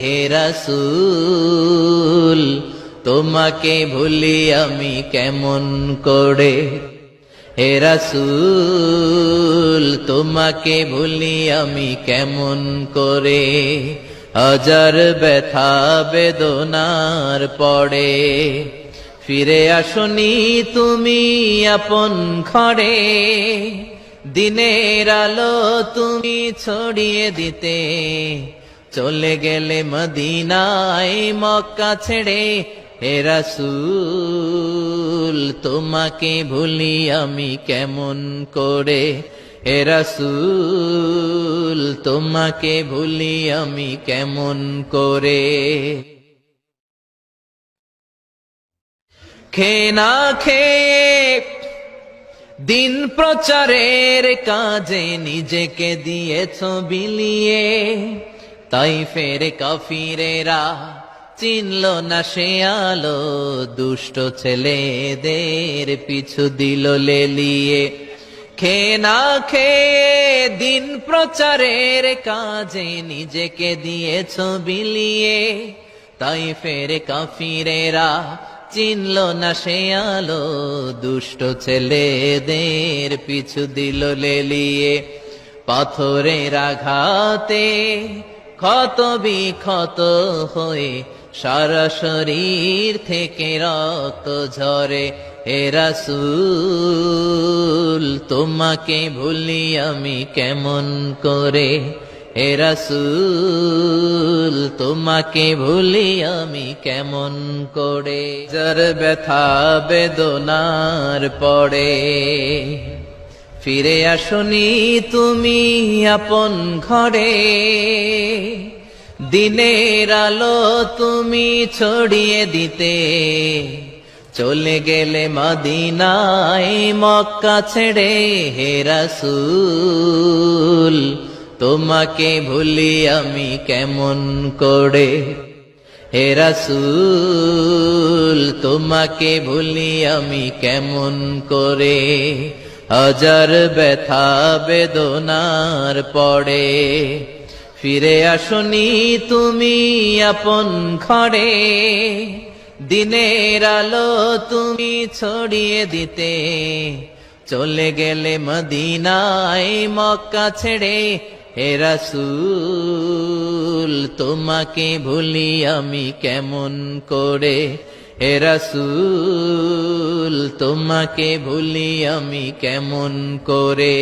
হে রাসূল তোমাকে ভুলি আমি কেমন করে, হে রাসূল তোমাকে ভুলি আমি কেমন করে। হাজার ব্যথা বেদনার পড়ে ফিরে আসনি তুমি আপন ঘরে, দিনের আলো তুমি ছড়িয়ে দিতে চলে গেলে মদিনায় মক্কা ছেড়ে। হে রাসূল তোমাকে ভুলি আমি কেমন করে, হে রাসূল তোমাকে ভুলি আমি কেমন করে। খেয়ে না খেয়ে দিন প্রচারের কাজে নিজেকে দিয়েছ বিলিয়ে, তাই ফের কাফিরেরা চিনল না সে আলো, দুষ্ট ছেলেদের পিছু দিল লেলিয়ে। খেয়ে না খেয়ে দিন প্রচারের কাজে নিজেকে দিয়েছ বিলিয়ে, তাই ফের কাফিরেরা চিনল না সে আলো, দুষ্ট ছেলেদের পিছু দিল লেলিয়ে। পাথরের আঘাতে ক্ষত বিক্ষত হয়ে সারা শরীর থেকে রক্ত ঝরে। হে রাসূল তোমাকে ভুলি আমি কেমন করে, হে রাসূল তোমাকে ভুলি আমি কেমন করে। যার ব্যথা বেদনার পড়ে ফিরে আসনি তুমি আপন ঘরে, দিনের আলো তুমি ছড়িয়ে দিতে চলে গেলে মদিনায় মক্কা ছেড়ে। হে রাসূল তোমাকে ভুলি আমি কেমন করে, হে রাসূল তোমাকে ভুলি আমি কেমন করে। হাজার ব্যথা বেদনার পড়ে ফিরে আসনি তুমি আপন ঘরে, দিনের আলো তুমি ছড়িয়ে দিতে চলে গেলে মদিনায় মক্কা ছেড়ে। হে রাসূল তোমাকে ভুলি আমি কেমন করে, হে রাসূল তোমাকে ভুলি আমি কেমন করে।